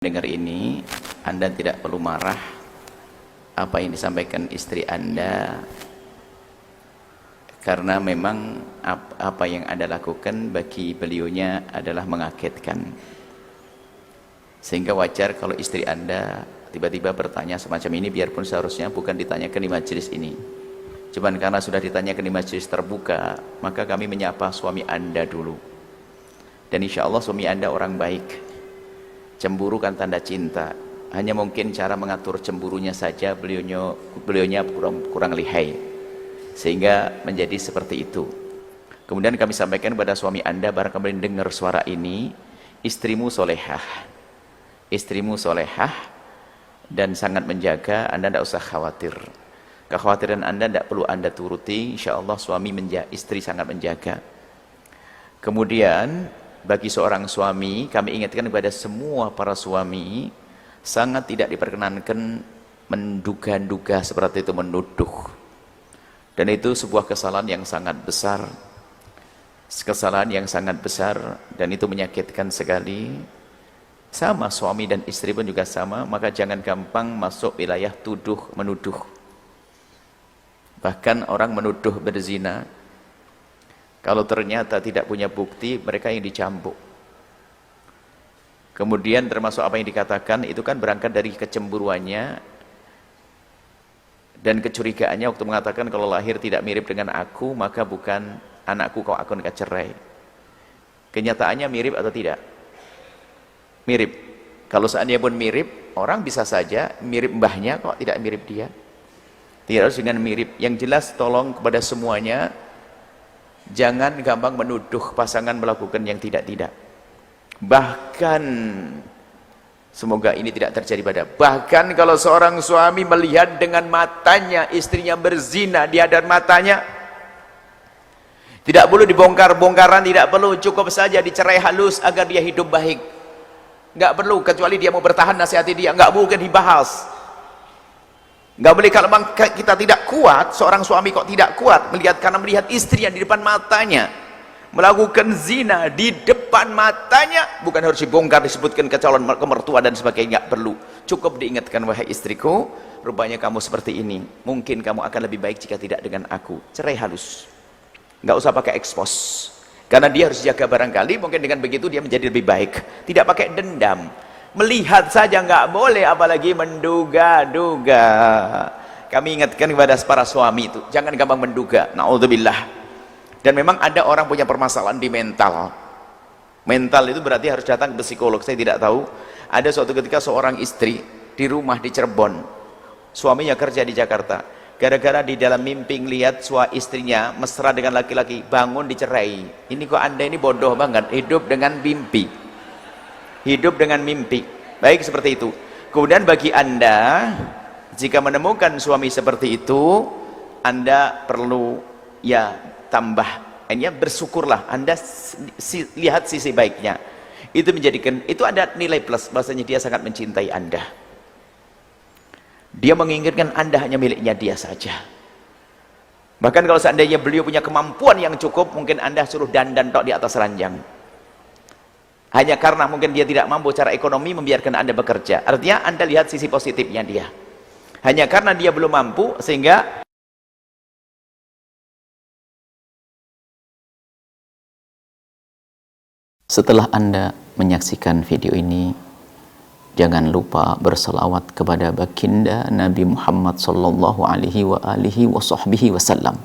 Dengar ini, Anda tidak perlu marah apa yang disampaikan istri Anda, karena memang apa yang Anda lakukan bagi beliaunya adalah mengagetkan. Sehingga wajar kalau istri Anda tiba-tiba bertanya semacam ini, biarpun seharusnya bukan ditanyakan di majelis ini. Cuman karena sudah ditanyakan di majelis terbuka, maka kami menyapa suami Anda dulu. Dan insya Allah suami Anda orang baik. Cemburu kan tanda cinta, hanya mungkin cara mengatur cemburunya saja beliaunya kurang lihai, sehingga menjadi seperti itu. Kemudian kami sampaikan kepada suami Anda, barangkali dengar suara ini, istrimu solehah dan sangat menjaga. Anda tidak usah khawatir. Kekhawatiran Anda tidak perlu Anda turuti. Insya Allah istri sangat menjaga. Kemudian bagi seorang suami, kami ingatkan kepada semua para suami, sangat tidak diperkenankan menduga-duga seperti itu, menuduh. Dan itu sebuah kesalahan yang sangat besar. Kesalahan yang sangat besar, dan itu menyakitkan sekali. Sama suami dan istri pun juga sama, maka jangan gampang masuk wilayah tuduh menuduh. Bahkan orang menuduh berzina, kalau ternyata tidak punya bukti, mereka yang dicambuk. Kemudian termasuk apa yang dikatakan, itu kan berangkat dari kecemburuannya dan kecurigaannya waktu mengatakan kalau lahir tidak mirip dengan aku, maka bukan anakku, kau akan cerai. Kenyataannya mirip atau tidak? Mirip. Kalau seandainya pun mirip, orang bisa saja mirip mbahnya, kok tidak mirip dia. Tidak harus dengan mirip. Yang jelas tolong kepada semuanya, jangan gampang menuduh pasangan melakukan yang tidak-tidak. Bahkan, semoga ini tidak terjadi pada, bahkan kalau seorang suami melihat dengan matanya istrinya berzina di hadapan matanya, tidak perlu dibongkar-bongkaran, tidak perlu, cukup saja dicerai halus agar dia hidup baik. Nggak perlu, kecuali dia mau bertahan, nasihati dia, nggak mungkin dibahas. Nggak boleh. Kalau memang kita tidak kuat, seorang suami kok tidak kuat karena melihat istrinya di depan matanya melakukan zina di depan matanya, bukan harus dibongkar, disebutkan ke calon mertua dan sebagainya, nggak perlu. Cukup diingatkan, wahai istriku, rupanya kamu seperti ini, mungkin kamu akan lebih baik jika tidak dengan aku. Cerai halus, nggak usah pakai expose, karena dia harus jaga barangkali, mungkin dengan begitu dia menjadi lebih baik. Tidak pakai dendam. Melihat saja nggak boleh, apalagi menduga-duga. Kami ingatkan kepada para suami itu, jangan gampang menduga. Na'udzubillah. Dan memang ada orang punya permasalahan di mental. Mental itu berarti harus datang ke psikolog. Saya tidak tahu. Ada suatu ketika seorang istri di rumah di Cirebon, suaminya kerja di Jakarta. Gara-gara di dalam mimpi lihat istrinya mesra dengan laki-laki, bangun dicerai. Ini kok Anda ini bodoh banget, hidup dengan mimpi. Hidup dengan mimpi. Baik, seperti itu. Kemudian bagi Anda, jika menemukan suami seperti itu, Anda perlu tambah, bersyukurlah. Anda lihat sisi baiknya. Itu menjadikan, itu ada nilai plus, bahasanya dia sangat mencintai Anda. Dia menginginkan Anda hanya miliknya dia saja. Bahkan kalau seandainya beliau punya kemampuan yang cukup, mungkin Anda suruh dandan tok di atas ranjang. Hanya karena mungkin dia tidak mampu secara ekonomi membiarkan Anda bekerja. Artinya Anda lihat sisi positifnya dia. Hanya karena dia belum mampu, sehingga setelah Anda menyaksikan video ini, jangan lupa berselawat kepada baginda Nabi Muhammad sallallahu alaihi wa alihi wa sahbihi wasallam.